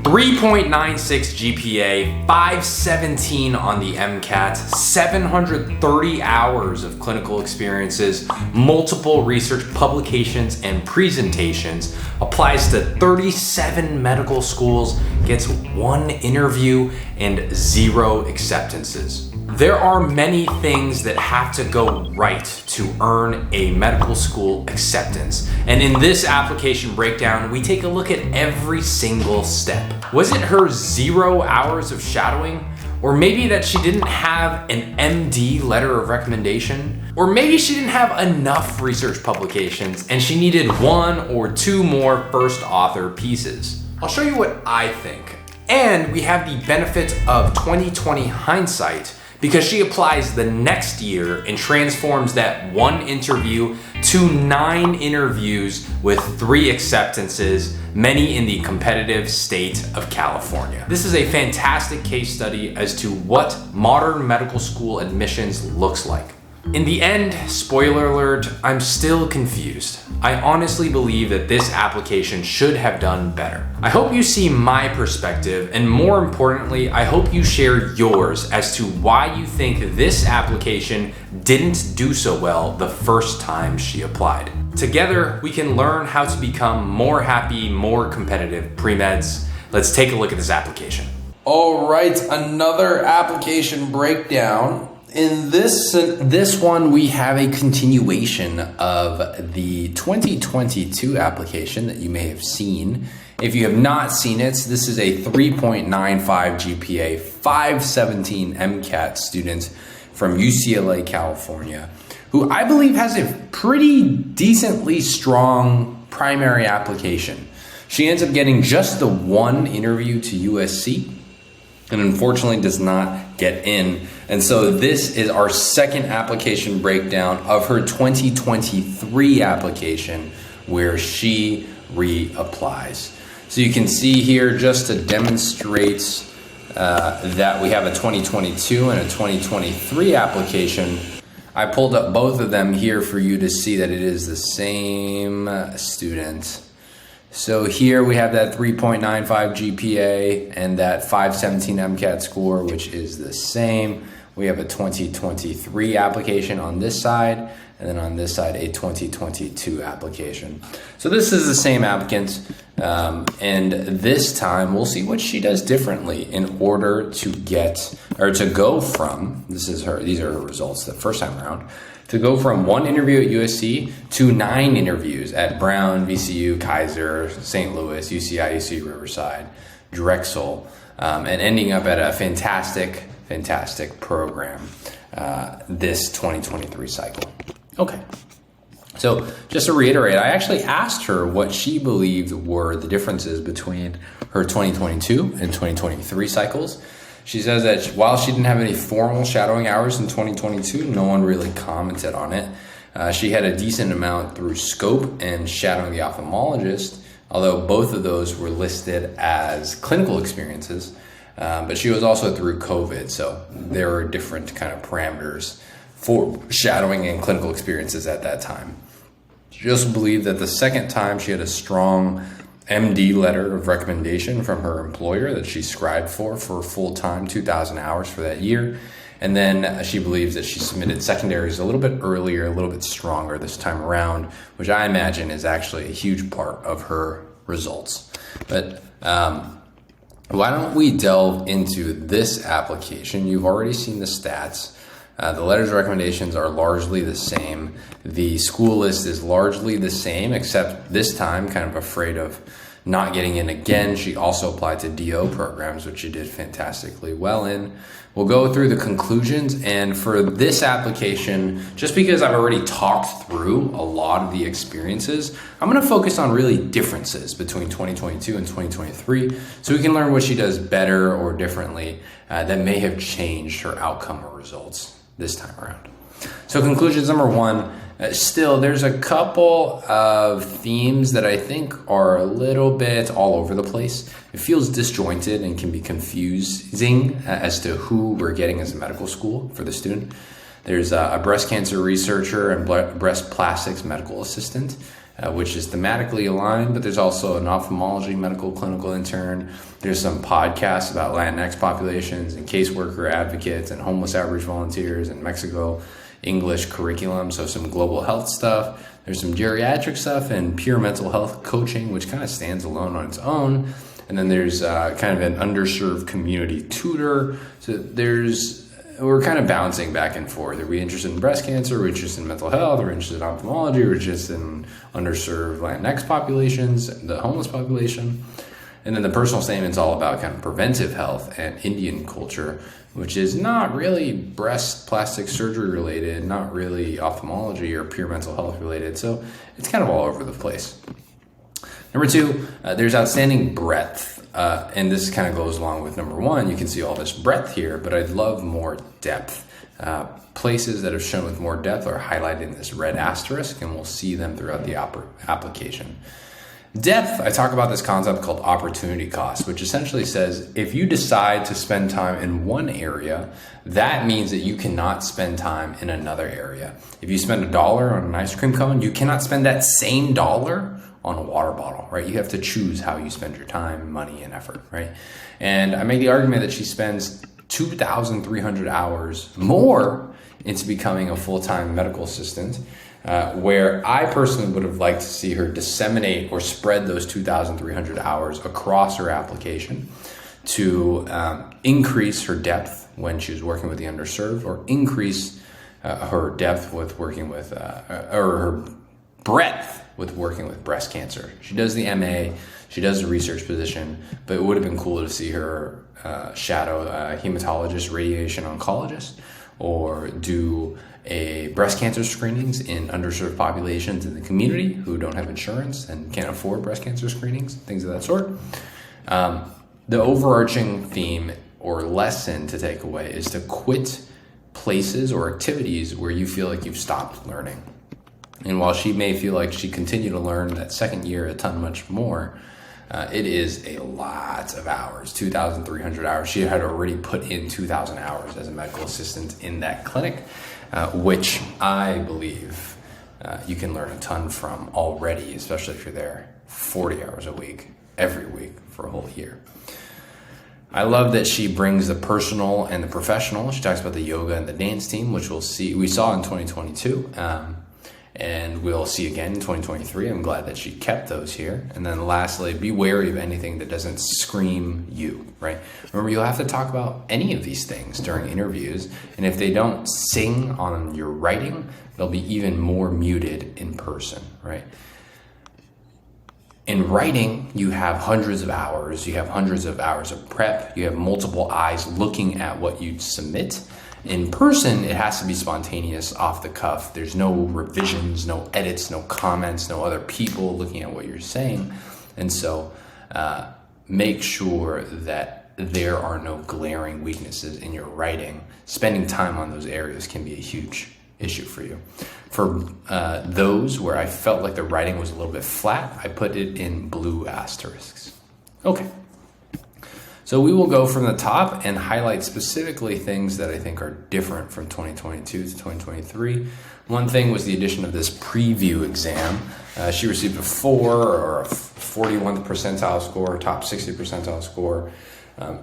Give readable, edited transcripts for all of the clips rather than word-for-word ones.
3.96 GPA, 517 on the MCAT, 730 hours of clinical experiences, multiple research publications and presentations, applies to 37 medical schools, gets 1 interview and 0 acceptances. There are many things that have to go right to earn a medical school acceptance. And in this application breakdown, we take a look at every single step. Was it her 0 hours of shadowing? Or maybe that she didn't have an MD letter of recommendation? Or maybe she didn't have enough research publications and she needed 1 or 2 more first author pieces. I'll show you what I think. And we have the benefit of 2020 hindsight, because she applies the next year and transforms that 1 interview to 9 interviews with 3 acceptances, many in the competitive state of California. This is a fantastic case study as to what modern medical school admissions looks like. In the end, spoiler alert, I'm still confused. I honestly believe that this application should have done better. I hope you see my perspective, and more importantly, I hope you share yours as to why you think this application didn't do so well the first time she applied. Together, we can learn how to become more happy, more competitive premeds. Let's take a look at this application. All right, another application breakdown. In this one, we have a continuation of the 2022 application that you may have seen. If you have not seen it, this is a 3.95 GPA, 517 MCAT student from UCLA, California, who I believe has a pretty decently strong primary application. She ends up getting just the 1 interview to USC and unfortunately does not get in. And so this is our second application breakdown of her 2023 application where she reapplies. So you can see here, just to demonstrate that we have a 2022 and a 2023 application, I pulled up both of them here for you to see that it is the same student. So here we have that 3.95 GPA and that 517 MCAT score, which is the same. We have a 2023 application on this side, and then on this side, a 2022 application. So this is the same applicant, and this time we'll see what she does differently in order to go from, these are her results the first time around, to go from 1 interview at USC to 9 interviews at Brown, VCU, Kaiser, St. Louis, UCI, UC Riverside, Drexel, and ending up at a fantastic program this 2023 cycle. Okay, so just to reiterate, I actually asked her what she believed were the differences between her 2022 and 2023 cycles. She says that while she didn't have any formal shadowing hours in 2022, no one really commented on it. She had a decent amount through scope and shadowing the ophthalmologist, although both of those were listed as clinical experiences. But she was also through COVID, so there were different kind of parameters for shadowing and clinical experiences at that time. She also believed that the second time she had a strong MD letter of recommendation from her employer that she scribed for full-time 2,000 hours for that year. And then she believes that she submitted secondaries a little bit earlier, a little bit stronger this time around, which I imagine is actually a huge part of her results. But why don't we delve into this application? You've already seen the stats. The letters of recommendations are largely the same. The school list is largely the same, except this time kind of afraid of not getting in again. She also applied to DO programs, which she did fantastically well in. We'll go through the conclusions, and for this application, just because I've already talked through a lot of the experiences, I'm going to focus on really differences between 2022 and 2023, so we can learn what she does better or differently that may have changed her outcome or results this time around. So conclusions number 1, still there's a couple of themes that I think are a little bit all over the place. It feels disjointed and can be confusing as to who we're getting as a medical school for the student. There's a breast cancer researcher and breast plastics medical assistant. which is thematically aligned, but there's also an ophthalmology medical clinical intern. There's some podcasts about Latinx populations and caseworker advocates and homeless outreach volunteers in Mexico, English curriculum, so some global health stuff. There's some geriatric stuff and pure mental health coaching, which kind of stands alone on its own. And then there's kind of an underserved community tutor. So we're kind of bouncing back and forth. Are we interested in breast cancer? Are we interested in mental health? Are we interested in ophthalmology? Are we interested in underserved Latinx populations, the homeless population? And then the personal statement's all about kind of preventive health and Indian culture, which is not really breast plastic surgery related, not really ophthalmology or pure mental health related. So it's kind of all over the place. Number two, there's outstanding breadth. And this kind of goes along with number one. You can see all this breadth here, but I'd love more depth. Places that are shown with more depth are highlighted in this red asterisk, and we'll see them throughout the application. Depth, I talk about this concept called opportunity cost, which essentially says if you decide to spend time in one area, that means that you cannot spend time in another area. If you spend $1 on an ice cream cone, you cannot spend that same dollar on a water bottle, right? You have to choose how you spend your time, money, and effort, right? And I make the argument that she spends 2,300 hours more into becoming a full-time medical assistant, where I personally would have liked to see her disseminate or spread those 2,300 hours across her application to increase her depth when she was working with the underserved, or increase her depth with working with, or her breadth with working with breast cancer. She does the MA, she does the research position, but it would have been cool to see her shadow a hematologist, radiation oncologist, or do a breast cancer screenings in underserved populations in the community who don't have insurance and can't afford breast cancer screenings, things of that sort. The overarching theme or lesson to take away is to quit places or activities where you feel like you've stopped learning. And while she may feel like she continued to learn that second year a ton much more, it is a lot of hours, 2,300 hours. She had already put in 2,000 hours as a medical assistant in that clinic, which I believe you can learn a ton from already, especially if you're there 40 hours a week, every week for a whole year. I love that she brings the personal and the professional. She talks about the yoga and the dance team, which we saw in 2022. And we'll see again in 2023. I'm glad that she kept those here. And then lastly, be wary of anything that doesn't scream you, right? Remember, you'll have to talk about any of these things during interviews. And if they don't sing on your writing, they'll be even more muted in person, right? In writing, you have hundreds of hours. You have hundreds of hours of prep. You have multiple eyes looking at what you submit. In person, it has to be spontaneous, off the cuff. There's no revisions, no edits, no comments, no other people looking at what you're saying. And so make sure that there are no glaring weaknesses in your writing. Spending time on those areas can be a huge issue for you. For those where I felt like the writing was a little bit flat, I put it in blue asterisks. Okay. So we will go from the top and highlight specifically things that I think are different from 2022 to 2023. One thing was the addition of this preview exam. She received a 4 or a 41th percentile score, top 60 percentile score.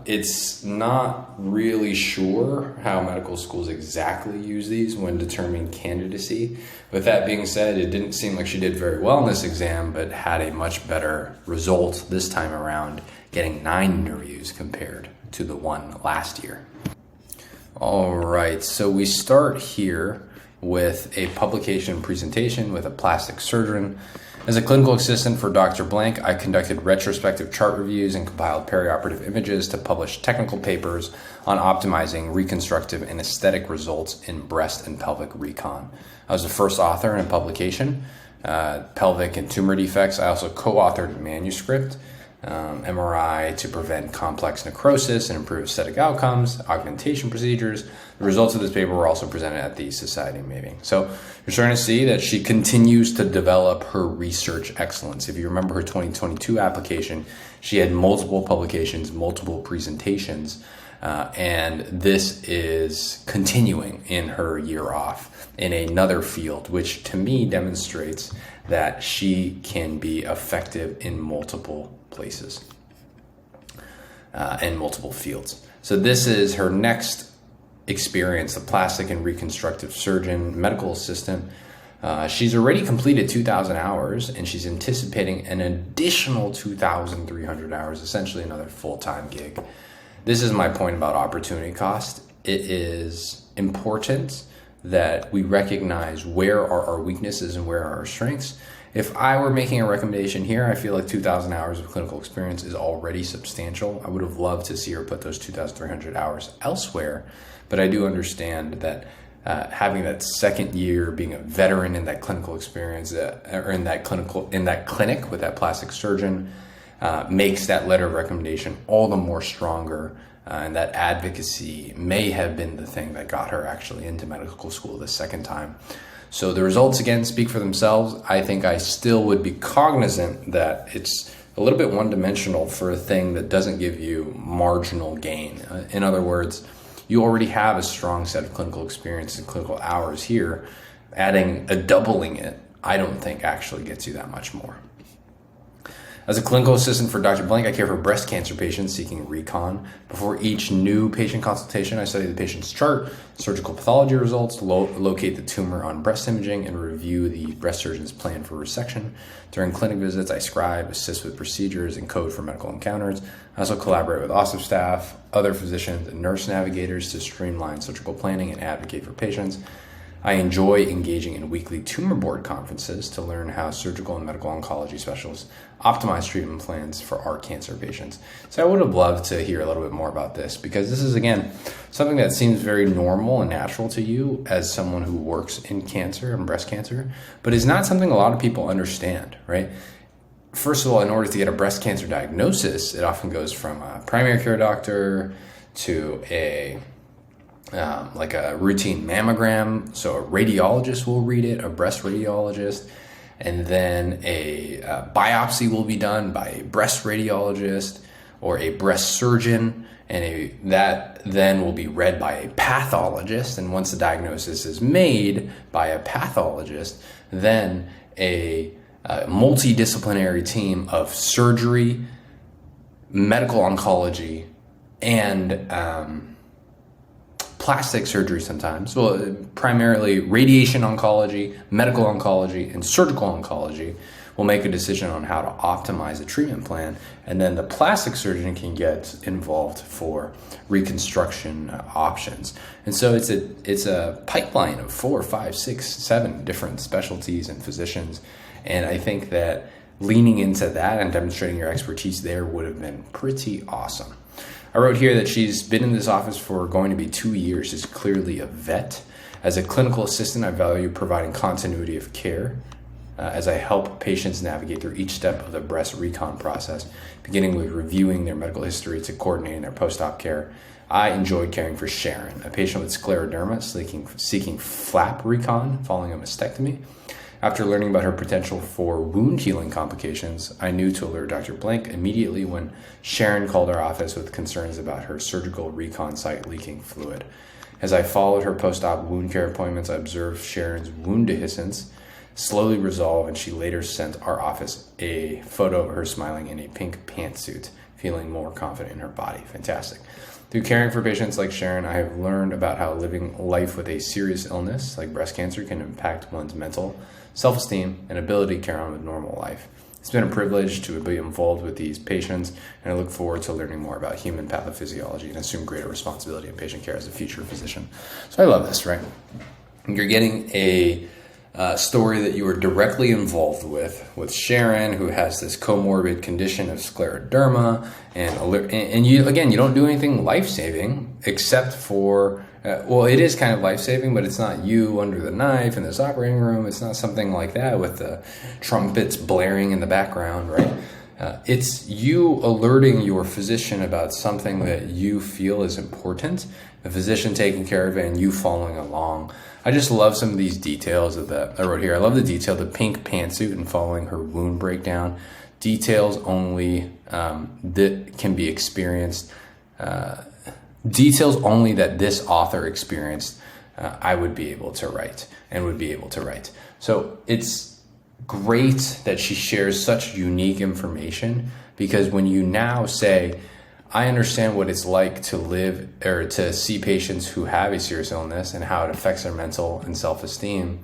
It's not really sure how medical schools exactly use these when determining candidacy. With that being said, it didn't seem like she did very well in this exam, but had a much better result this time around, getting 9 interviews compared to the one last year. All right, so we start here with a publication presentation with a plastic surgeon. As a clinical assistant for Dr. Blank, I conducted retrospective chart reviews and compiled perioperative images to publish technical papers on optimizing reconstructive and aesthetic results in breast and pelvic recon. I was the first author in a publication, pelvic and tumor defects. I also co-authored a manuscript MRI to prevent complex necrosis and improve aesthetic outcomes, augmentation procedures. The results of this paper were also presented at the society meeting. So you're starting to see that she continues to develop her research excellence. If you remember her 2022 application, she had multiple publications, multiple presentations, and this is continuing in her year off in another field, which to me demonstrates that she can be effective in multiple places and multiple fields. So this is her next experience, the plastic and reconstructive surgeon, medical assistant. She's already completed 2,000 hours and she's anticipating an additional 2,300 hours, essentially another full-time gig. This is my point about opportunity cost. It is important that we recognize where are our weaknesses and where are our strengths. If I were making a recommendation here, I feel like 2,000 hours of clinical experience is already substantial. I would have loved to see her put those 2,300 hours elsewhere, but I do understand that having that second year, being a veteran in that clinical experience, or in that clinic with that plastic surgeon, makes that letter of recommendation all the more stronger. And that advocacy may have been the thing that got her actually into medical school the second time. So the results, again, speak for themselves. I think I still would be cognizant that it's a little bit one-dimensional for a thing that doesn't give you marginal gain. In other words, you already have a strong set of clinical experience and clinical hours here. Doubling it, I don't think actually gets you that much more. As a clinical assistant for Dr. Blank, I care for breast cancer patients seeking recon. Before each new patient consultation, I study the patient's chart, surgical pathology results, locate the tumor on breast imaging, and review the breast surgeon's plan for resection. During clinic visits, I scribe, assist with procedures, and code for medical encounters. I also collaborate with OSIP staff, other physicians, and nurse navigators to streamline surgical planning and advocate for patients. I enjoy engaging in weekly tumor board conferences to learn how surgical and medical oncology specialists optimize treatment plans for our cancer patients. So I would have loved to hear a little bit more about this, because this is, again, something that seems very normal and natural to you as someone who works in cancer and breast cancer, but is not something a lot of people understand, right? First of all, in order to get a breast cancer diagnosis, it often goes from a primary care doctor to like a routine mammogram. So a radiologist will read it, a breast radiologist, and then a biopsy will be done by a breast radiologist or a breast surgeon, and that then will be read by a pathologist. And once the diagnosis is made by a pathologist, then a multidisciplinary team of surgery, medical oncology, and plastic surgery sometimes, well, primarily radiation oncology, medical oncology, and surgical oncology will make a decision on how to optimize a treatment plan. And then the plastic surgeon can get involved for reconstruction options. And so it's a pipeline of 4, 5, 6, 7 different specialties and physicians. And I think that leaning into that and demonstrating your expertise there would have been pretty awesome. I wrote here that she's been in this office for going to be 2 years. She's clearly a vet. As a clinical assistant, I value providing continuity of care as I help patients navigate through each step of the breast recon process, beginning with reviewing their medical history to coordinating their post-op care. I enjoyed caring for Sharon, a patient with scleroderma seeking flap recon following a mastectomy. After learning about her potential for wound healing complications, I knew to alert Dr. Blank immediately when Sharon called our office with concerns about her surgical recon site leaking fluid. As I followed her post-op wound care appointments, I observed Sharon's wound dehiscence slowly resolve, and she later sent our office a photo of her smiling in a pink pantsuit, feeling more confident in her body. Fantastic. Through caring for patients like Sharon, I have learned about how living life with a serious illness like breast cancer can impact one's mental self-esteem and ability to carry on with normal life. It's been a privilege to be involved with these patients, and I look forward to learning more about human pathophysiology and assume greater responsibility in patient care as a future physician. So I love this, right? You're getting a story that you were directly involved with Sharon, who has this comorbid condition of scleroderma, and you don't do anything life-saving except for, it is kind of life-saving, but it's not you under the knife in this operating room. It's not something like that with the trumpets blaring in the background, right? It's you alerting your physician about something that you feel is important, the physician taking care of it, and you following along. I just love some of these details of that I wrote here. I love the detail, the pink pantsuit and following her wound breakdown. Details only that can be experienced. Details only that this author experienced, I would be able to write and would be able to write. So it's great that she shares such unique information, because when you now say, I understand what it's like to live or to see patients who have a serious illness and how it affects their mental and self-esteem,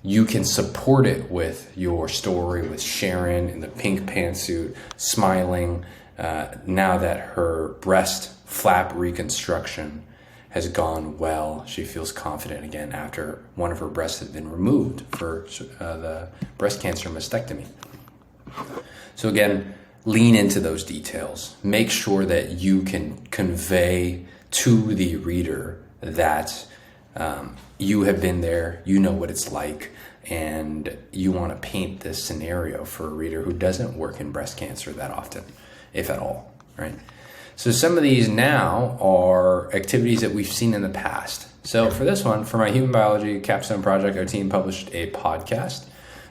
you can support it with your story, with Sharon in the pink pantsuit, smiling, now that her breast flap reconstruction has gone well. She feels confident again after one of her breasts had been removed for the breast cancer mastectomy. So again, lean into those details. Make sure that you can convey to the reader that you have been there, you know what it's like, and you want to paint this scenario for a reader who doesn't work in breast cancer that often, if at all, right? So some of these now are activities that we've seen in the past. So for this one, for my human biology capstone project, our team published a podcast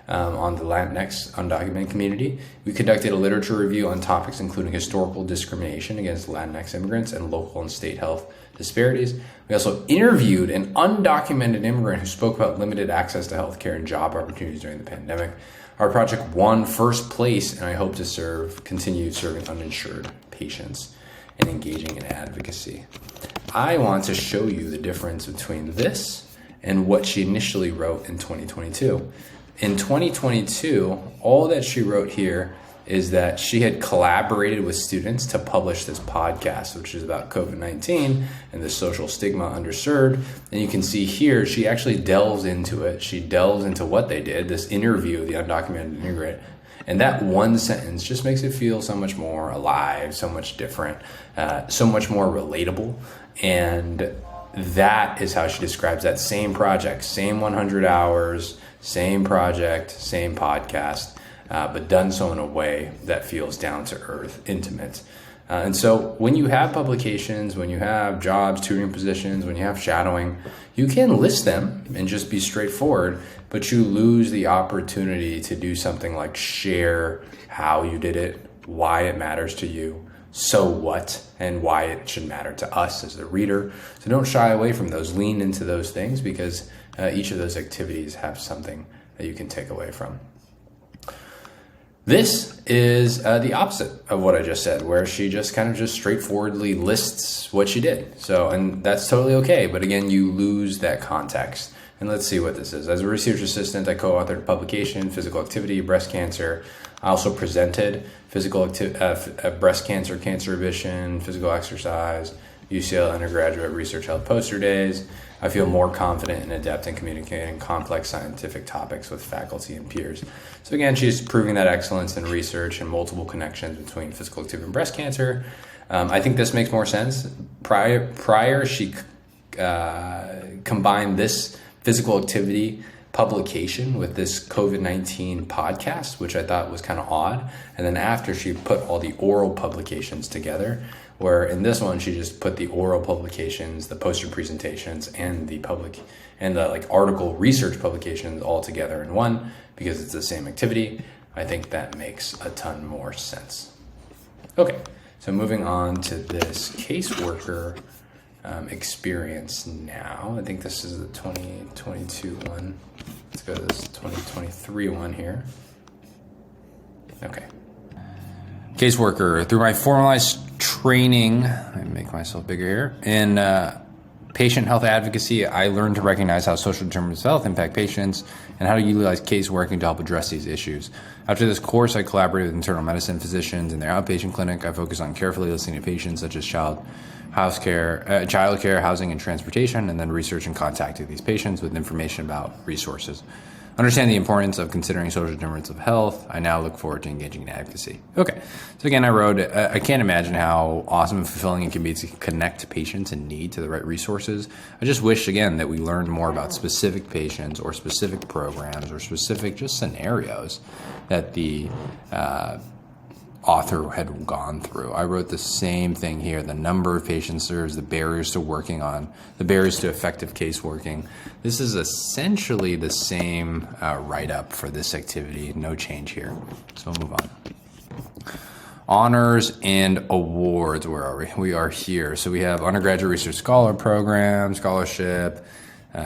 on the Latinx undocumented community. We conducted a literature review on topics including historical discrimination against Latinx immigrants and local and state health disparities. We also interviewed an undocumented immigrant who spoke about limited access to healthcare and job opportunities during the pandemic. Our project won first place, and I hope to continue serving uninsured patients and engaging in advocacy. I want to show you the difference between this and what she initially wrote in 2022. In 2022, all that she wrote here is that she had collaborated with students to publish this podcast, which is about COVID-19 and the social stigma underserved. And you can see here, she actually delves into it. She delves into what they did, this interview of the undocumented immigrant. And that one sentence just makes it feel so much more alive, so much different, so much more relatable. And that is how she describes that same project, same 100 hours, same project, same podcast, but done so in a way that feels down to earth, intimate. And so when you have publications, when you have jobs, tutoring positions, when you have shadowing, you can list them and just be straightforward, but you lose the opportunity to do something like share how you did it, why it matters to you, so what, and why it should matter to us as the reader. So don't shy away from those. Lean into those things, because each of those activities have something that you can take away from. This is the opposite of what I just said, where she just kind of just straightforwardly lists what she did. So, and that's totally okay. But again, you lose that context. And let's see what this is. As a research assistant, I co-authored a publication, Physical Activity, Breast Cancer. I also presented breast cancer, cancer remission, physical exercise, UCLA undergraduate research health poster days. I feel more confident and adept in communicating complex scientific topics with faculty and peers. So again, she's proving that excellence in research and multiple connections between physical activity and breast cancer. I think this makes more sense. Prior she combined this physical activity publication with this COVID-19 podcast, which I thought was kind of odd. And then after, she put all the oral publications together, where in this one, she just put the oral publications, the poster presentations, and the article research publications all together in one, because it's the same activity. I think that makes a ton more sense. Okay, so moving on to this caseworker experience now. I think this is the 2022 one. Let's go to this 2023 one here. Okay. Caseworker. Through my formalized training, let me make myself bigger here, in patient health advocacy, I learned to recognize how social determinants of health impact patients and how to utilize caseworking to help address these issues. After this course, I collaborated with internal medicine physicians in their outpatient clinic. I focused on carefully listening to patients such as child care, housing, and transportation, and then research and contacting these patients with information about resources. Understand the importance of considering social determinants of health. I now look forward to engaging in advocacy. Okay, so again, I wrote, I can't imagine how awesome and fulfilling it can be to connect patients in need to the right resources. I just wish, again, that we learned more about specific patients or specific programs or specific just scenarios that the author had gone through. I wrote the same thing here: the number of patients served, the barriers to effective case working. This is essentially the same write-up for this activity. No change here. So we'll move on. Honors and awards. Where are we? We are here. So we have undergraduate research scholar program, scholarship,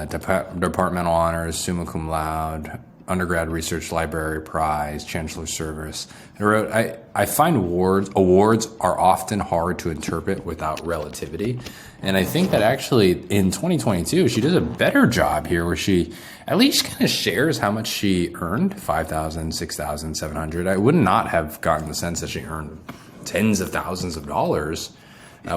departmental honors, summa cum laude, undergrad research library prize, chancellor's service. I find awards are often hard to interpret without relativity. And I think that actually in 2022, she does a better job here where she at least kind of shares how much she earned, $5,000, $6,000, $700. I would not have gotten the sense that she earned tens of thousands of dollars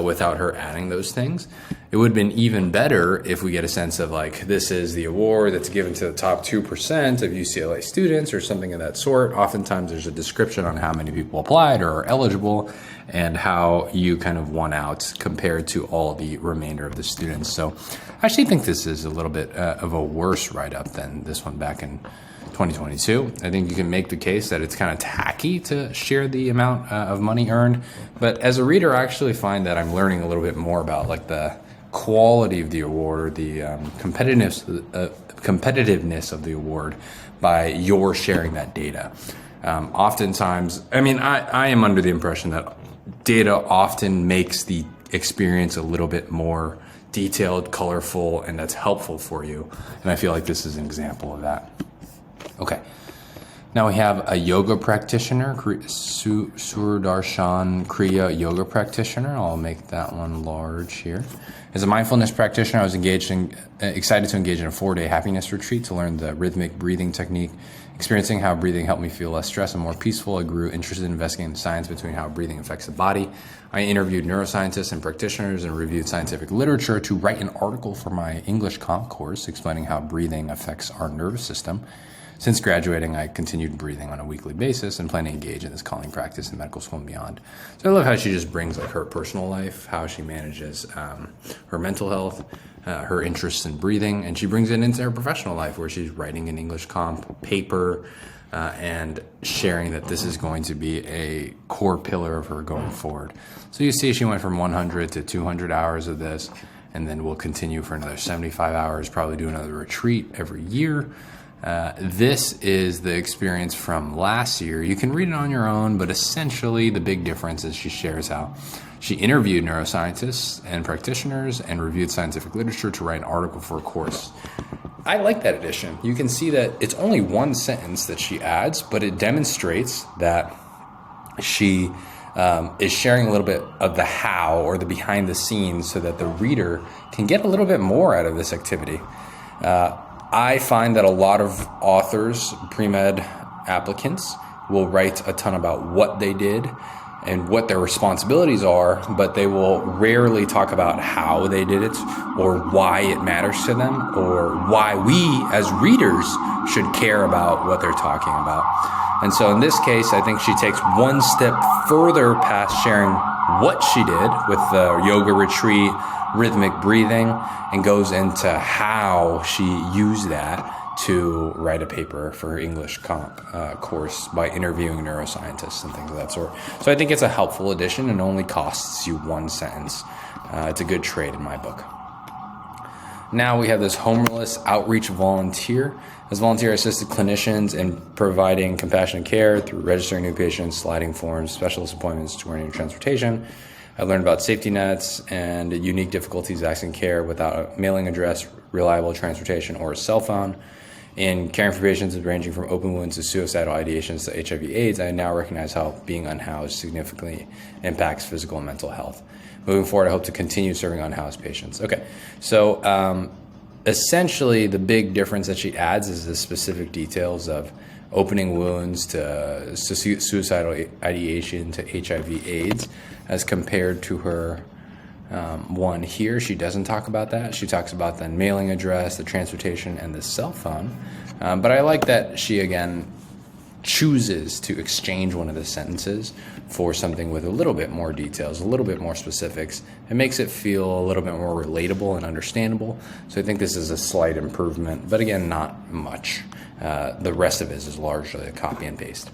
without her adding those things. It would have been even better if we get a sense of like, this is the award that's given to the top 2% of UCLA students or something of that sort. Oftentimes there's a description on how many people applied or are eligible and how you kind of won out compared to all the remainder of the students. So I actually think this is a little bit of a worse write-up than this one back in 2022. I think you can make the case that it's kind of tacky to share the amount of money earned. But as a reader, I actually find that I'm learning a little bit more about like the quality of the award or the competitiveness of the award by your sharing that data. Oftentimes, I mean, I am under the impression that data often makes the experience a little bit more detailed, colorful, and that's helpful for you. And I feel like this is an example of that. Okay. Now we have a yoga practitioner, Surdarshan Kriya yoga practitioner. I'll make that one large here. As a mindfulness practitioner, I was excited to engage in a 4-day happiness retreat to learn the rhythmic breathing technique. Experiencing how breathing helped me feel less stressed and more peaceful, I grew interested in investigating the science between how breathing affects the body. I interviewed neuroscientists and practitioners and reviewed scientific literature to write an article for my English comp course explaining how breathing affects our nervous system. Since graduating, I continued breathing on a weekly basis and plan to engage in this calling practice in medical school and beyond. So I love how she just brings like her personal life, how she manages her mental health, her interests in breathing, and she brings it into her professional life where she's writing an English comp paper and sharing that this is going to be a core pillar of her going forward. So you see she went from 100 to 200 hours of this, and then we'll continue for another 75 hours, probably do another retreat every year. This is the experience from last year. You can read it on your own, but essentially the big difference is she shares how she interviewed neuroscientists and practitioners and reviewed scientific literature to write an article for a course. I like that addition. You can see that it's only one sentence that she adds, but it demonstrates that she is sharing a little bit of the how or the behind the scenes so that the reader can get a little bit more out of this activity. I find that a lot of authors, pre-med applicants, will write a ton about what they did and what their responsibilities are, but they will rarely talk about how they did it or why it matters to them or why we as readers should care about what they're talking about. And so in this case, I think she takes one step further past sharing what she did with the yoga retreat, rhythmic breathing, and goes into how she used that to write a paper for her English comp course by interviewing neuroscientists and things of that sort. So I think it's a helpful addition and only costs you one sentence. It's a good trade in my book. Now we have this homeless outreach volunteer. As volunteer, I assisted clinicians in providing compassionate care through registering new patients, sliding forms, specialist appointments, touring and transportation. I learned about safety nets and unique difficulties accessing care without a mailing address, reliable transportation, or a cell phone. In caring for patients ranging from open wounds to suicidal ideations to HIV/AIDS, I now recognize how being unhoused significantly impacts physical and mental health. Moving forward, I hope to continue serving unhoused patients. Okay, so essentially the big difference that she adds is the specific details of opening wounds to suicidal ideation to HIV/AIDS as compared to her one here. She doesn't talk about that. She talks about the mailing address, the transportation, and the cell phone. But I like that she, again, chooses to exchange one of the sentences for something with a little bit more details, a little bit more specifics. It makes it feel a little bit more relatable and understandable. So I think this is a slight improvement, but again, not much. The rest of it is largely a copy and paste.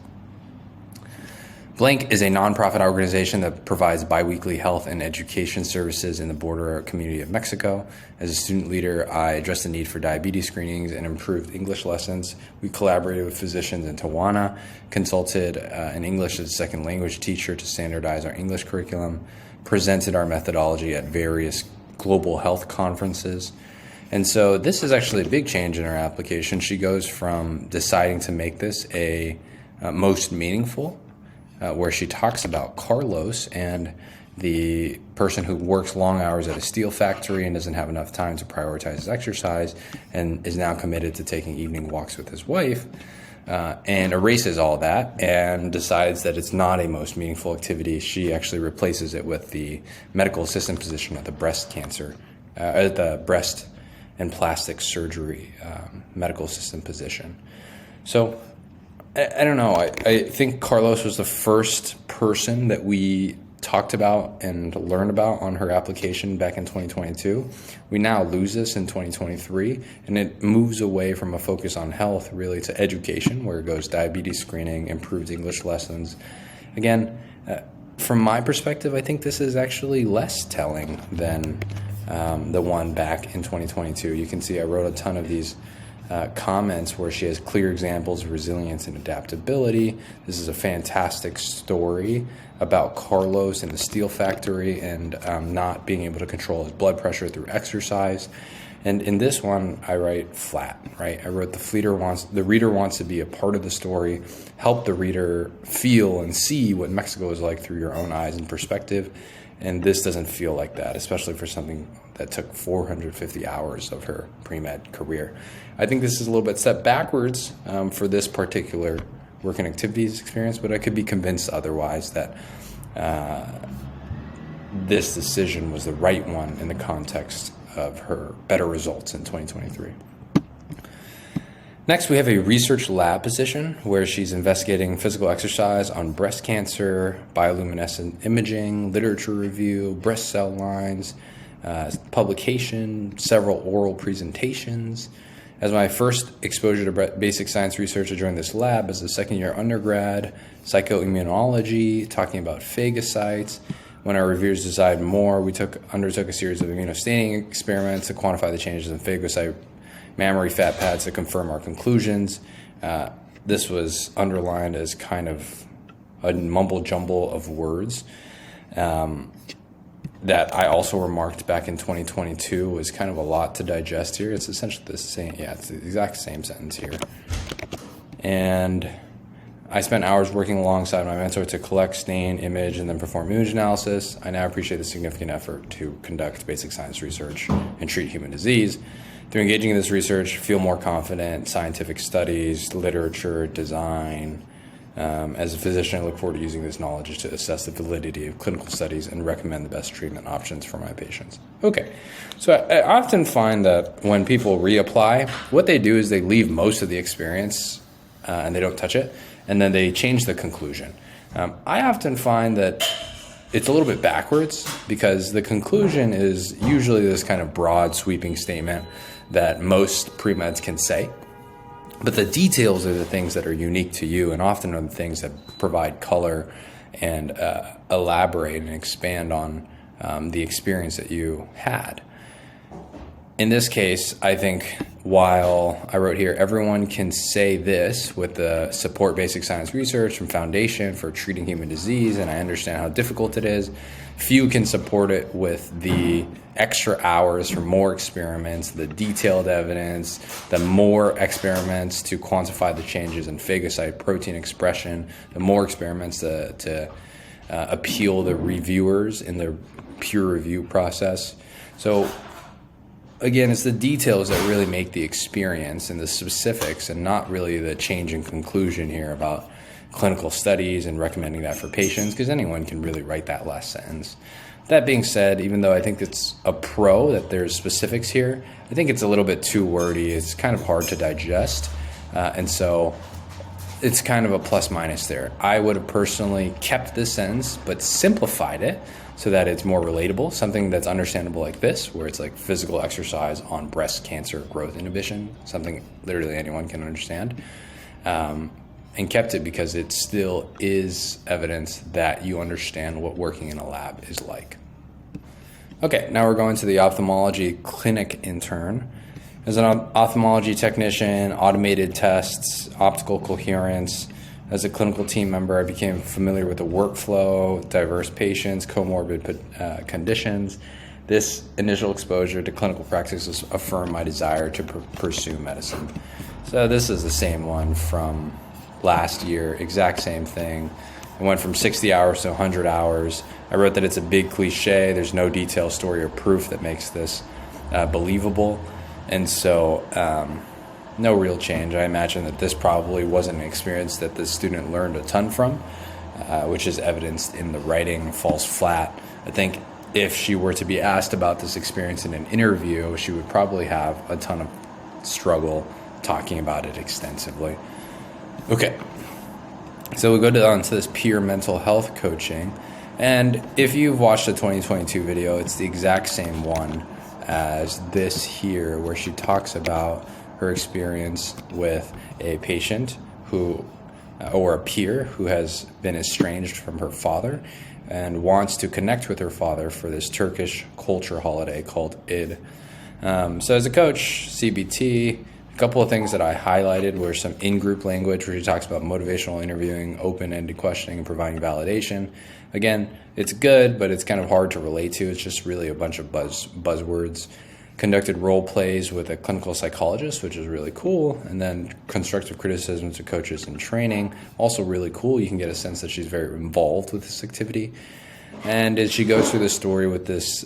Blank is a nonprofit organization that provides biweekly health and education services in the border community of Mexico. As a student leader, I addressed the need for diabetes screenings and improved English lessons. We collaborated with physicians in Tijuana, consulted an English as a second language teacher to standardize our English curriculum, presented our methodology at various global health conferences. And so this is actually a big change in her application. She goes from deciding to make this a most meaningful, where she talks about Carlos and the person who works long hours at a steel factory and doesn't have enough time to prioritize his exercise and is now committed to taking evening walks with his wife, and erases all that and decides that it's not a most meaningful activity. She actually replaces it with the medical assistant position at the breast and plastic surgery medical assistant position. So I don't know. I think Carlos was the first person that we talked about and learned about on her application back in 2022. We now lose this in 2023, and it moves away from a focus on health really to education, where it goes diabetes screening, improved English lessons. Again, from my perspective, I think this is actually less telling than the one back in 2022. You can see I wrote a ton of these comments where she has clear examples of resilience and adaptability. This is a fantastic story about Carlos in the steel factory and not being able to control his blood pressure through exercise. And in this one, I write flat, right? I wrote the reader wants to be a part of the story, help the reader feel and see what Mexico is like through your own eyes and perspective. And this doesn't feel like that, especially for something that took 450 hours of her pre-med career. I think this is a little bit step backwards for this particular work and activities experience, but I could be convinced otherwise that this decision was the right one in the context of her better results in 2023. Next, we have a research lab position where she's investigating physical exercise on breast cancer, bioluminescent imaging, literature review, breast cell lines, publication, several oral presentations. As my first exposure to basic science research, I joined this lab as a second-year undergrad, psychoimmunology, talking about phagocytes. When our reviewers desired more, we undertook a series of immunostaining experiments to quantify the changes in phagocyte mammary fat pads to confirm our conclusions. This was underlined as kind of a mumble jumble of words that I also remarked back in 2022 was kind of a lot to digest here. It's essentially the same, it's the exact same sentence here. And I spent hours working alongside my mentor to collect, stain, image, and then perform image analysis. I now appreciate the significant effort to conduct basic science research and treat human disease. Through engaging in this research, feel more confident, scientific studies, literature, design. As a physician, I look forward to using this knowledge to assess the validity of clinical studies and recommend the best treatment options for my patients. Okay, so I often find that when people reapply, what they do is they leave most of the experience and they don't touch it, and then they change the conclusion. I often find that it's a little bit backwards because the conclusion is usually this kind of broad, sweeping statement that most pre-meds can say. But the details are the things that are unique to you and often are the things that provide color and elaborate and expand on the experience that you had. In this case, I think while I wrote here, everyone can say this with the support basic science research from Foundation for treating human disease, and I understand how difficult it is. Few can support it with the extra hours for more experiments, the detailed evidence, the more experiments to quantify the changes in phagocyte protein expression, the more experiments to appeal the reviewers in the peer review process. So again, it's the details that really make the experience and the specifics, and not really the change in conclusion here about clinical studies and recommending that for patients, because anyone can really write that last sentence. That being said, even though I think it's a pro that there's specifics here, I think it's a little bit too wordy. It's kind of hard to digest, and so it's kind of a plus minus there. I would have personally kept this sentence but simplified it so that it's more relatable, something that's understandable like this, where it's like physical exercise on breast cancer growth inhibition, something literally anyone can understand. and kept it because it still is evidence that you understand what working in a lab is like. Okay, now we're going to the ophthalmology clinic intern. As an ophthalmology technician, automated tests, optical coherence. As a clinical team member, I became familiar with the workflow, diverse patients, comorbid conditions. This initial exposure to clinical practice affirmed my desire to pursue medicine. So this is the same one from last year, exact same thing. I went from 60 hours to 100 hours. I wrote that it's a big cliche. There's no detailed story or proof that makes this believable. And so no real change. I imagine that this probably wasn't an experience that the student learned a ton from, which is evidenced in the writing falls flat. I think if she were to be asked about this experience in an interview, she would probably have a ton of struggle talking about it extensively. Okay, so we go on to this peer mental health coaching. And if you've watched the 2022 video, it's the exact same one as this here, where she talks about her experience with a patient who, or a peer who has been estranged from her father and wants to connect with her father for this Turkish culture holiday called Eid. So as a coach, CBT, a couple of things that I highlighted were some in-group language where she talks about motivational interviewing, open-ended questioning, and providing validation. Again, it's good, but it's kind of hard to relate to. It's just really a bunch of buzzwords. Conducted role plays with a clinical psychologist, which is really cool. And then constructive criticism to coaches in training, also really cool. You can get a sense that she's very involved with this activity. And as she goes through the story with this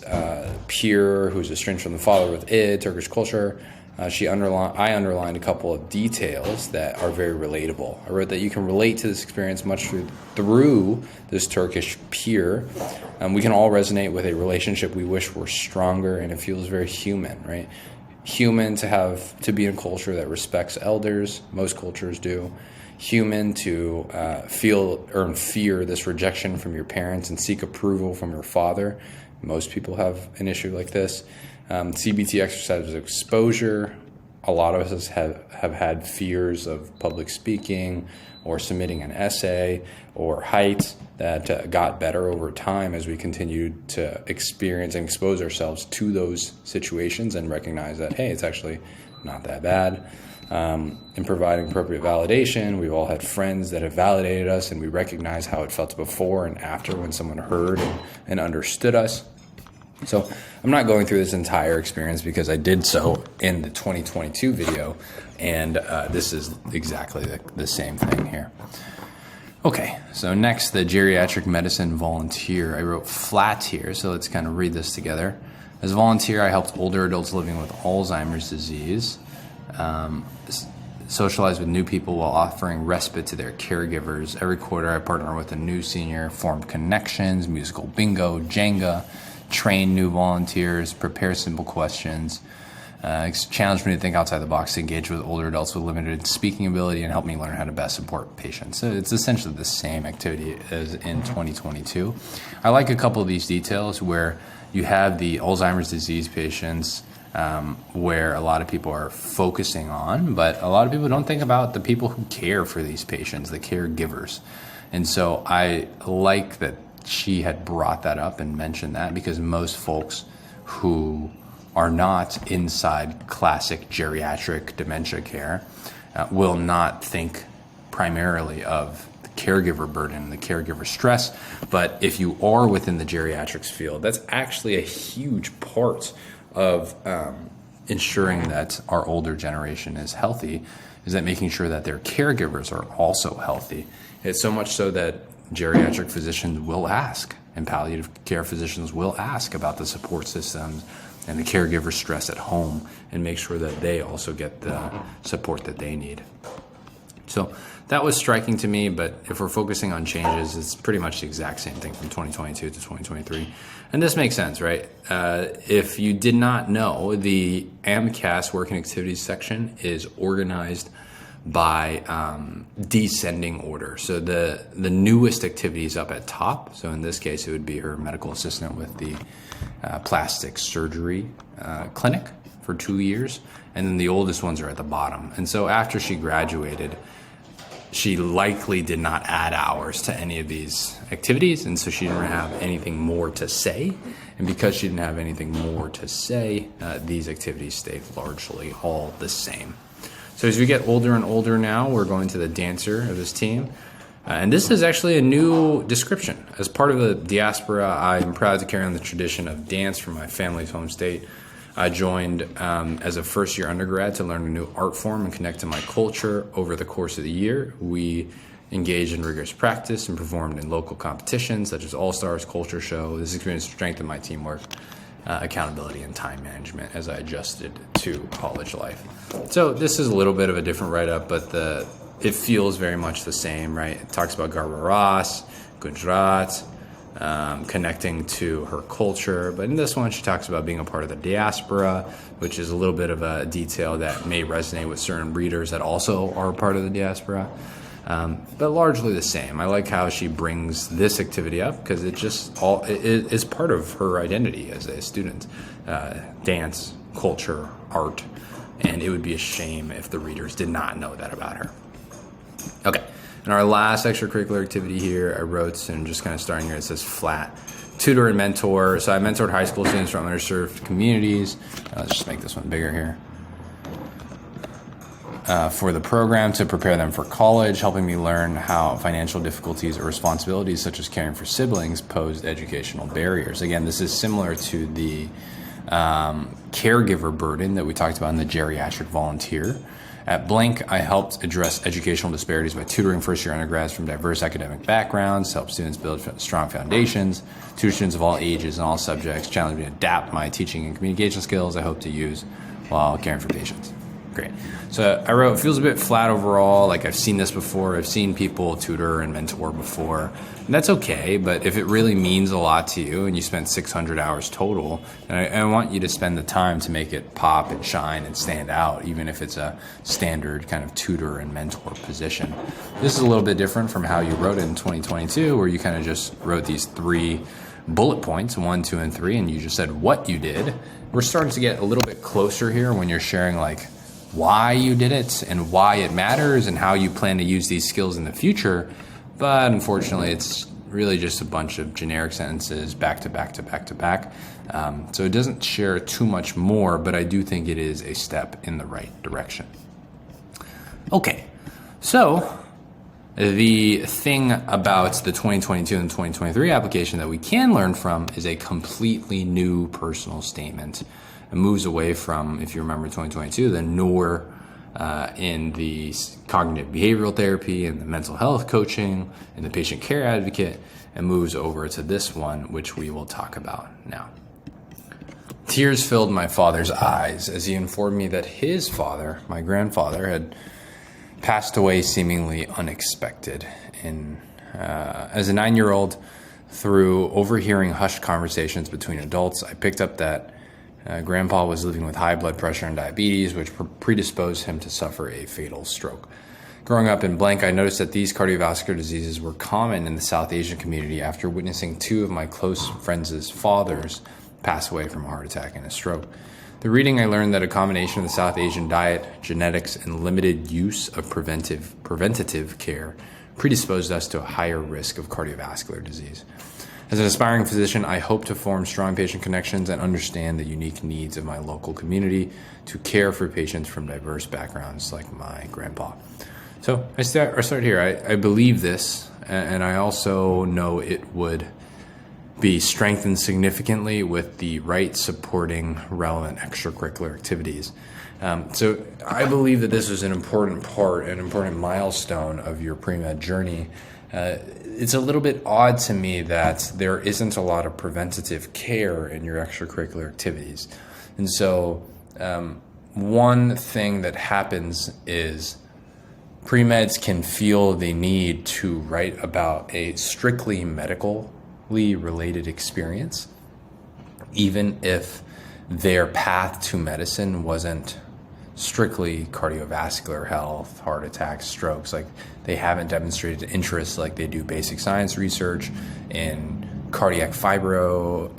peer who's estranged from the father with Turkish culture, I underlined a couple of details that are very relatable. I wrote that you can relate to this experience much through this Turkish peer. We can all resonate with a relationship we wish were stronger, and it feels very human, right? Human to be in a culture that respects elders. Most cultures do. Human to feel or fear this rejection from your parents and seek approval from your father. Most people have an issue like this. CBT exercise exposure. A lot of us have had fears of public speaking or submitting an essay or height that got better over time as we continued to experience and expose ourselves to those situations and recognize that, hey, it's actually not that bad. In providing appropriate validation, we've all had friends that have validated us, and we recognize how it felt before and after when someone heard and understood us. So I'm not going through this entire experience because I did so in the 2022 video, and this is exactly the same thing here. Okay, so next, the geriatric medicine volunteer. I wrote flat here, so let's kind of read this together. As a volunteer, I helped older adults living with Alzheimer's disease socialize with new people while offering respite to their caregivers. Every quarter, I partner with a new senior, formed connections, musical bingo, Jenga, train new volunteers, prepare simple questions, challenge me to think outside the box, to engage with older adults with limited speaking ability, and help me learn how to best support patients. So it's essentially the same activity as in 2022. I like a couple of these details where you have the Alzheimer's disease patients, where a lot of people are focusing on, but a lot of people don't think about the people who care for these patients, the caregivers. And so I like that she had brought that up and mentioned that, because most folks who are not inside classic geriatric dementia care will not think primarily of the caregiver burden, the caregiver stress. But if you are within the geriatrics field, that's actually a huge part of ensuring that our older generation is healthy, is that making sure that their caregivers are also healthy. It's so much so that geriatric physicians will ask, and palliative care physicians will ask about the support systems and the caregiver stress at home, and make sure that they also get the support that they need. So that was striking to me, but if we're focusing on changes, it's pretty much the exact same thing from 2022 to 2023. And this makes sense, right? If you did not know, the AMCAS work and activities section is organized by descending order. So the newest activities up at top. So in this case, it would be her medical assistant with the plastic surgery clinic for 2 years. And then the oldest ones are at the bottom. And so after she graduated, she likely did not add hours to any of these activities, and so she didn't have anything more to say. And because she didn't have anything more to say, these activities stayed largely all the same. So as we get older and older now, we're going to the dancer of this team. And this is actually a new description. As part of the diaspora, I'm proud to carry on the tradition of dance from my family's home state. I joined as a first-year undergrad to learn a new art form and connect to my culture. Over the course of the year, we engaged in rigorous practice and performed in local competitions such as All-Stars, Culture Show. This experience strengthened my teamwork, accountability, and time management as I adjusted to college life. So this is a little bit of a different write-up, but it feels very much the same, right? It talks about Garba Ras, Gujarat, connecting to her culture. But in this one, she talks about being a part of the diaspora, which is a little bit of a detail that may resonate with certain readers that also are part of the diaspora. But largely the same. I like how she brings this activity up because it is part of her identity as a student. Dance, culture, art, and it would be a shame if the readers did not know that about her. Okay, and our last extracurricular activity here, I wrote, and just kind of starting here, it says flat. Tutor and mentor. So I mentored high school students from underserved communities. Let's just make this one bigger here. For the program to prepare them for college, helping me learn how financial difficulties or responsibilities such as caring for siblings posed educational barriers. Again, this is similar to the caregiver burden that we talked about in the geriatric volunteer. At Blank, I helped address educational disparities by tutoring first-year undergrads from diverse academic backgrounds to help students build strong foundations. Tutor students of all ages and all subjects, challenged me to adapt my teaching and communication skills I hope to use while caring for patients. Great. So I wrote, it feels a bit flat overall. Like I've seen this before. I've seen people tutor and mentor before. And that's okay. But if it really means a lot to you and you spent 600 hours total, and I want you to spend the time to make it pop and shine and stand out, even if it's a standard kind of tutor and mentor position. This is a little bit different from how you wrote it in 2022, where you kind of just wrote these 3 bullet points, 1, 2, and 3, and you just said what you did. We're starting to get a little bit closer here when you're sharing like why you did it and why it matters and how you plan to use these skills in the future. But unfortunately, it's really just a bunch of generic sentences back to back to back to back. So it doesn't share too much more, but I do think it is a step in the right direction. Okay, so the thing about the 2022 and 2023 application that we can learn from is a completely new personal statement. It moves away from, if you remember 2022, the NOR in the cognitive behavioral therapy and the mental health coaching and the patient care advocate, and moves over to this one, which we will talk about now. Tears filled my father's eyes as he informed me that his father, my grandfather, had passed away seemingly unexpected. As a 9-year-old, through overhearing hushed conversations between adults, I picked up that Grandpa was living with high blood pressure and diabetes, which predisposed him to suffer a fatal stroke. Growing up in Blank, I noticed that these cardiovascular diseases were common in the South Asian community after witnessing 2 of my close friends' fathers pass away from a heart attack and a stroke. The reading, I learned that a combination of the South Asian diet, genetics, and limited use of preventative care predisposed us to a higher risk of cardiovascular disease. As an aspiring physician, I hope to form strong patient connections and understand the unique needs of my local community to care for patients from diverse backgrounds like my grandpa. So I start here. I believe this, and I also know it would be strengthened significantly with the right supporting relevant extracurricular activities. So I believe that this is an important part, an important milestone of your pre-med journey. It's a little bit odd to me that there isn't a lot of preventative care in your extracurricular activities. And so one thing that happens is pre-meds can feel the need to write about a strictly medically related experience, even if their path to medicine wasn't strictly cardiovascular health, heart attacks, strokes. Like they haven't demonstrated interest like they do basic science research in cardiac fibroblast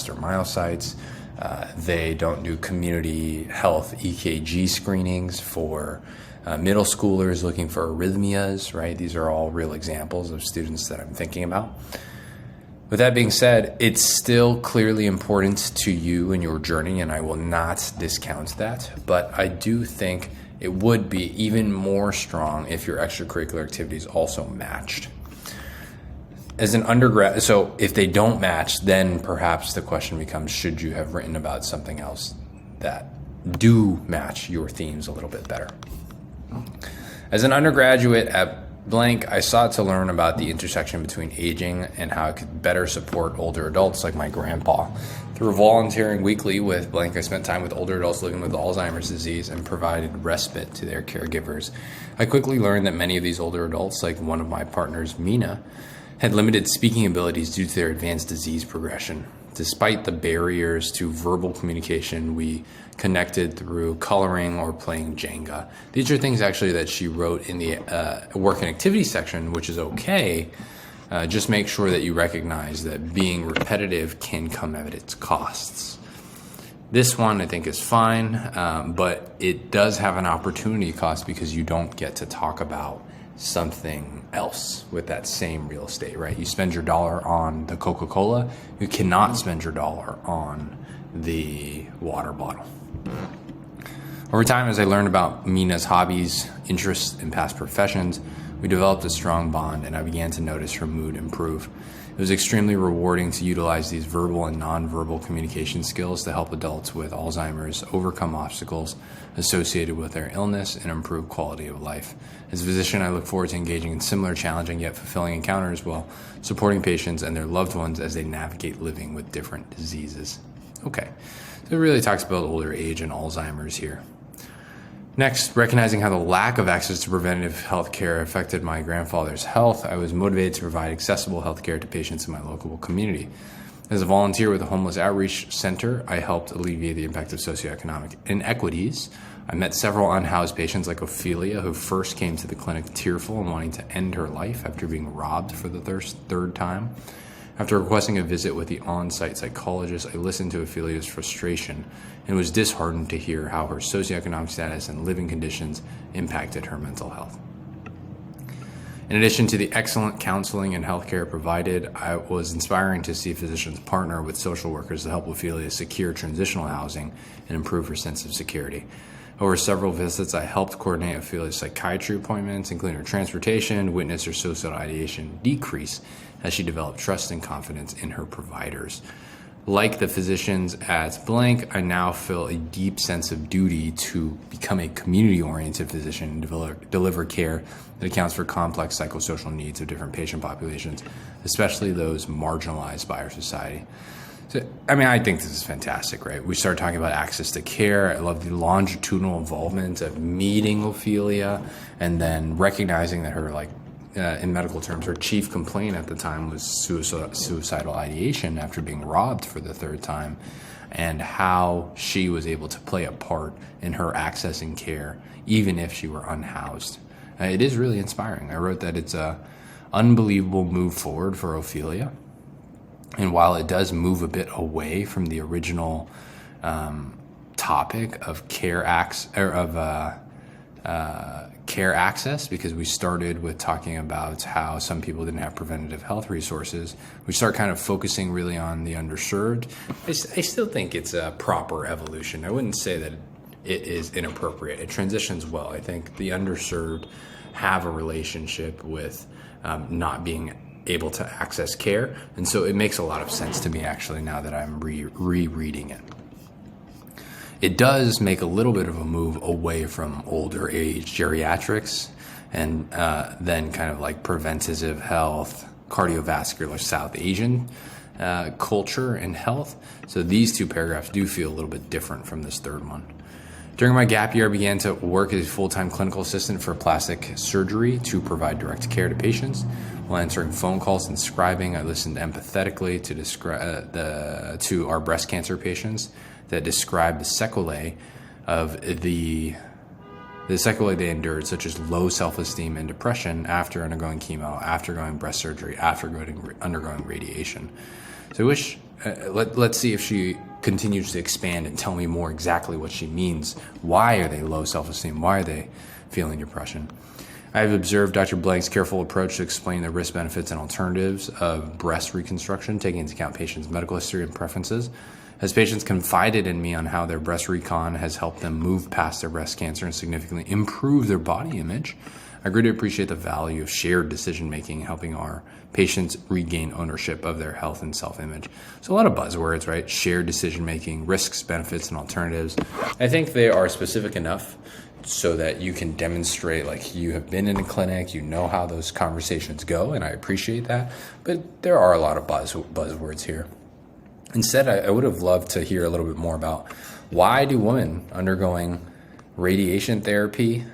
or myocytes. They don't do community health EKG screenings for middle schoolers looking for arrhythmias, right? These are all real examples of students that I'm thinking about. With that being said, it's still clearly important to you and your journey, and I will not discount that, but I do think it would be even more strong if your extracurricular activities also matched. As an undergrad, so if they don't match, then perhaps the question becomes, should you have written about something else that do match your themes a little bit better? As an undergraduate at blank, I sought to learn about the intersection between aging and how I could better support older adults like my grandpa. Through volunteering weekly with blank, I spent time with older adults living with Alzheimer's disease and provided respite to their caregivers. I quickly learned that many of these older adults, like one of my partners, Mina, had limited speaking abilities due to their advanced disease progression. Despite the barriers to verbal communication, we connected through coloring or playing Jenga. These are things actually that she wrote in the work and activity section, which is okay. Just make sure that you recognize that being repetitive can come at its costs. This one I think is fine, but it does have an opportunity cost because you don't get to talk about something else with that same real estate, right? You spend your dollar on the Coca-Cola, you cannot spend your dollar on the water bottle. Over time, as I learned about Mina's hobbies, interests, and past professions, we developed a strong bond, and I began to notice her mood improve. It was extremely rewarding to utilize these verbal and nonverbal communication skills to help adults with Alzheimer's overcome obstacles associated with their illness and improve quality of life. As a physician, I look forward to engaging in similar challenging yet fulfilling encounters while supporting patients and their loved ones as they navigate living with different diseases. Okay, so it really talks about older age and Alzheimer's here. Next, recognizing how the lack of access to preventative health care affected my grandfather's health, I was motivated to provide accessible health care to patients in my local community. As a volunteer with a homeless outreach center, I helped alleviate the impact of socioeconomic inequities. I met several unhoused patients like Ophelia, who first came to the clinic tearful and wanting to end her life after being robbed for the third time. After requesting a visit with the on-site psychologist, I listened to Ophelia's frustration and was disheartened to hear how her socioeconomic status and living conditions impacted her mental health. In addition to the excellent counseling and healthcare provided, it was inspiring to see physicians partner with social workers to help Ophelia secure transitional housing and improve her sense of security. Over several visits, I helped coordinate Ophelia's psychiatry appointments, including her transportation, witness her suicidal ideation decrease as she developed trust and confidence in her providers. Like the physicians at blank, I now feel a deep sense of duty to become a community-oriented physician and deliver care that accounts for complex psychosocial needs of different patient populations, especially those marginalized by our society. So, I think this is fantastic, right? We started talking about access to care. I love the longitudinal involvement of meeting Ophelia and then recognizing that her, in medical terms, her chief complaint at the time was suicidal ideation after being robbed for the third time, and how she was able to play a part in her accessing care, even if she were unhoused. It is really inspiring. I wrote that it's an unbelievable move forward for Ophelia. And while it does move a bit away from the original topic of care access, because we started with talking about how some people didn't have preventative health resources, we start kind of focusing really on the underserved. I still think it's a proper evolution. I wouldn't say that it is inappropriate. It transitions well. I think the underserved have a relationship with not being able to access care. And so it makes a lot of sense to me, actually, now that I'm rereading it. It does make a little bit of a move away from older age geriatrics and then kind of like preventative health, cardiovascular, South Asian culture and health. So these two paragraphs do feel a little bit different from this third one. During my gap year, I began to work as a full-time clinical assistant for plastic surgery to provide direct care to patients. While answering phone calls and scribing, I listened empathetically to our breast cancer patients that described the sequelae of the sequelae they endured, such as low self-esteem and depression after undergoing chemo, after going breast surgery, after undergoing radiation. So I wish, let's see if she continues to expand and tell me more exactly what she means. Why are they low self-esteem? Why are they feeling depression? I have observed Dr. Blank's careful approach to explain the risk, benefits, and alternatives of breast reconstruction, taking into account patients' medical history and preferences. As patients confided in me on how their breast recon has helped them move past their breast cancer and significantly improve their body image, I greatly appreciate the value of shared decision-making, helping our patients regain ownership of their health and self-image. So a lot of buzzwords, right? Shared decision-making, risks, benefits, and alternatives. I think they are specific enough so that you can demonstrate like you have been in a clinic, you know how those conversations go, and I appreciate that. But there are a lot of buzzwords here. Instead, I would have loved to hear a little bit more about why do women undergoing radiation therapy,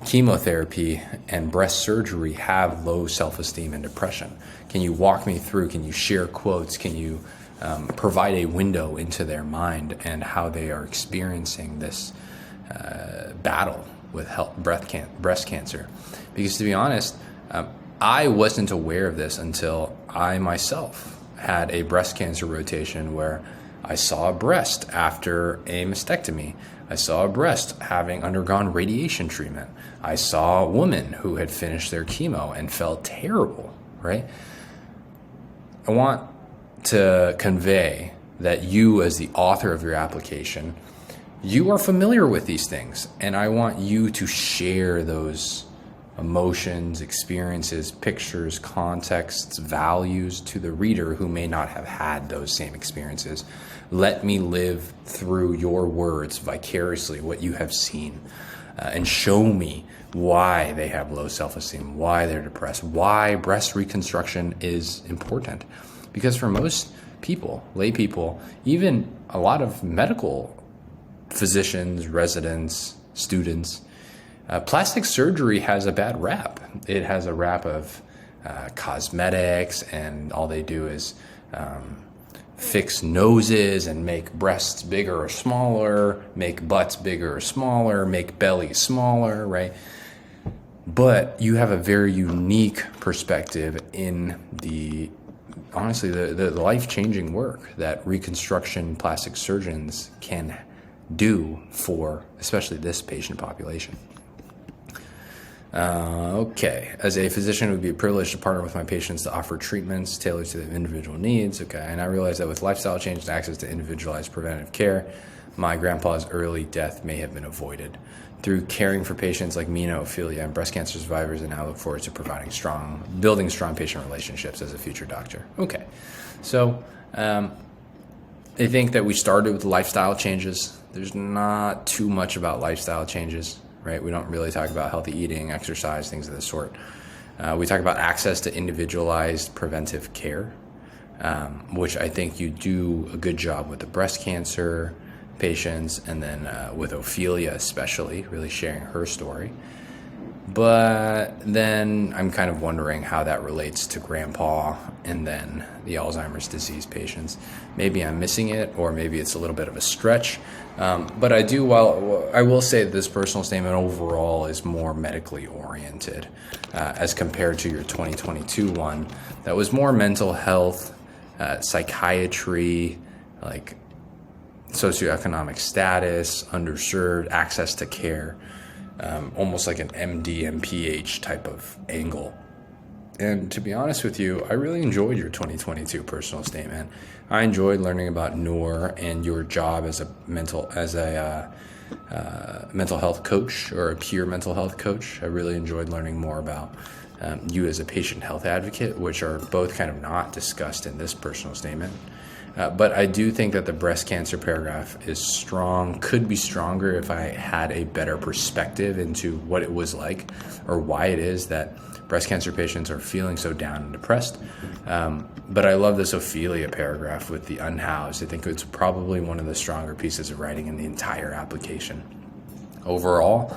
chemotherapy, and breast surgery have low self-esteem and depression? Can you walk me through? Can you share quotes? Can you provide a window into their mind and how they are experiencing this battle with breast cancer? Because to be honest, I wasn't aware of this until I myself had a breast cancer rotation where I saw a breast after a mastectomy. I saw a breast having undergone radiation treatment. I saw a woman who had finished their chemo and felt terrible, right? I want to convey that you, as the author of your application, you are familiar with these things, and I want you to share those emotions, experiences, pictures, contexts, values to the reader who may not have had those same experiences. Let me live through your words vicariously what you have seen, and show me why they have low self-esteem, why they're depressed, why breast reconstruction is important. Because for most people, lay people, even a lot of medical physicians, residents, students, plastic surgery has a bad rap. It has a rap of cosmetics, and all they do is fix noses and make breasts bigger or smaller, make butts bigger or smaller, make bellies smaller, right? But you have a very unique perspective in the, honestly, the life-changing work that reconstruction plastic surgeons can do for especially this patient population. Okay. As a physician, it would be a privilege to partner with my patients to offer treatments tailored to their individual needs. Okay. And I realize that with lifestyle change and access to individualized preventative care, my grandpa's early death may have been avoided. Through caring for patients like Mina, Ophelia, and breast cancer survivors, and I look forward to building strong patient relationships as a future doctor. Okay. So, I think that we started with lifestyle changes. There's not too much about lifestyle changes, right? We don't really talk about healthy eating, exercise, things of this sort. We talk about access to individualized preventive care, which I think you do a good job with the breast cancer patients, and then with Ophelia especially, really sharing her story. But then I'm kind of wondering how that relates to grandpa and then the Alzheimer's disease patients. Maybe I'm missing it, or maybe it's a little bit of a stretch. But I will say that this personal statement overall is more medically oriented as compared to your 2022 one that was more mental health, psychiatry, like socioeconomic status, underserved, access to care. Almost like an MD, MPH type of angle. And to be honest with you, I really enjoyed your 2022 personal statement. I enjoyed learning about Noor and your job as a mental health coach, or a peer mental health coach. I really enjoyed learning more about you as a patient health advocate, which are both kind of not discussed in this personal statement. But I do think that the breast cancer paragraph is strong, could be stronger if I had a better perspective into what it was like, or why it is that breast cancer patients are feeling so down and depressed. But I love this Ophelia paragraph with the unhoused. I think it's probably one of the stronger pieces of writing in the entire application. Overall,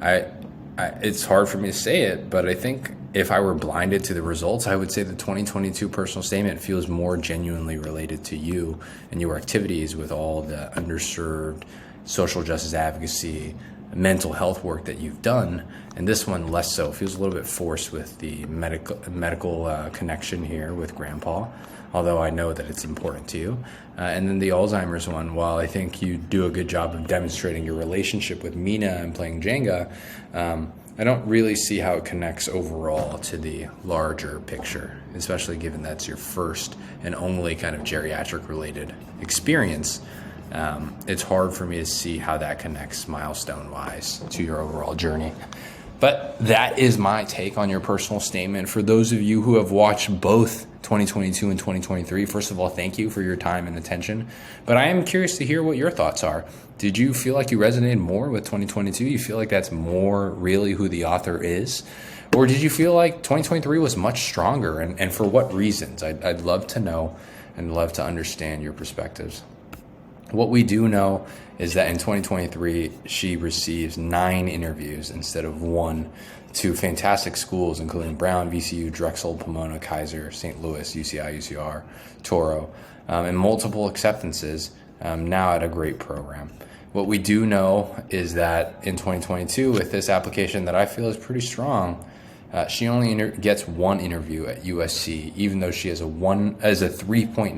it's hard for me to say it, but I think if I were blinded to the results, I would say the 2022 personal statement feels more genuinely related to you and your activities with all the underserved, social justice advocacy, mental health work that you've done. And this one less so. It feels a little bit forced with the medical connection here with grandpa. although I know that it's important to you. And then the Alzheimer's one, while I think you do a good job of demonstrating your relationship with Mina and playing Jenga, I don't really see how it connects overall to the larger picture, especially given that's your first and only kind of geriatric related experience. It's hard for me to see how that connects milestone wise to your overall journey. But that is my take on your personal statement. For those of you who have watched both 2022 and 2023, first of all, thank you for your time and attention. But I am curious to hear what your thoughts are. Did you feel like you resonated more with 2022? You feel like that's more really who the author is? Or did you feel like 2023 was much stronger? And for what reasons? I'd love to know and love to understand your perspectives. What we do know is that in 2023, she receives 9 interviews instead of 1 to fantastic schools, including Brown, VCU, Drexel, Pomona, Kaiser, St. Louis, UCI, UCR, Toro, and multiple acceptances now at a great program. What we do know is that in 2022, with this application that I feel is pretty strong, she only gets 1 interview at USC, even though she has a 3.97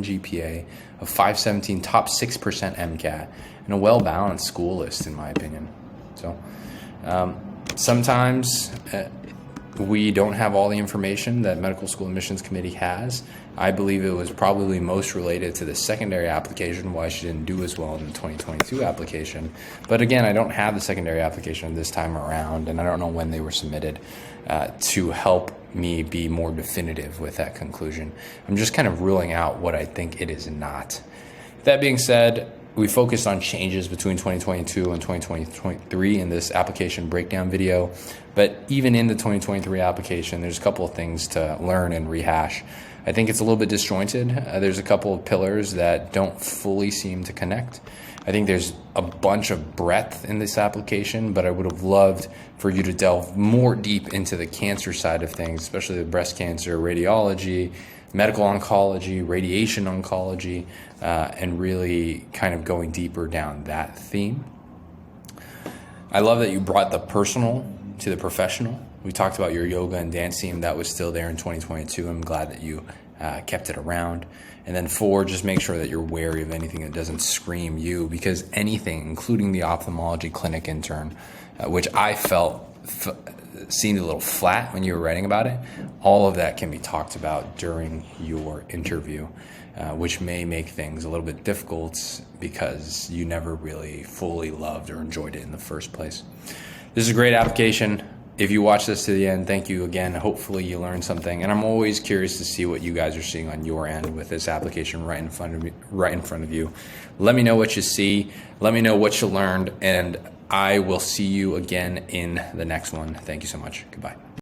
GPA, a 517 top 6% MCAT, and a well-balanced school list, in my opinion. So sometimes we don't have all the information that Medical School Admissions Committee has. I believe it was probably most related to the secondary application, why she didn't do as well in the 2022 application. But again, I don't have the secondary application this time around, and I don't know when they were submitted to help me be more definitive with that conclusion. I'm just kind of ruling out what I think it is not. That being said, we focused on changes between 2022 and 2023 in this application breakdown video. But even in the 2023 application, there's a couple of things to learn and rehash. I think it's a little bit disjointed. There's a couple of pillars that don't fully seem to connect. I think there's a bunch of breadth in this application, but I would have loved for you to delve more deep into the cancer side of things, especially the breast cancer, radiology, medical oncology, radiation oncology, and really kind of going deeper down that theme. I love that you brought the personal to the professional. We talked about your yoga and dance theme. That was still there in 2022. I'm glad that you kept it around. And then 4, just make sure that you're wary of anything that doesn't scream you, because anything, including the ophthalmology clinic intern, which I felt seemed a little flat when you were writing about it, all of that can be talked about during your interview, which may make things a little bit difficult because you never really fully loved or enjoyed it in the first place. This is a great application. If you watch this to the end, thank you again. Hopefully you learned something, and I'm always curious to see what you guys are seeing on your end with this application right in front of you. Let me know what you see. Let me know what you learned, and I will see you again in the next one. Thank you so much. Goodbye.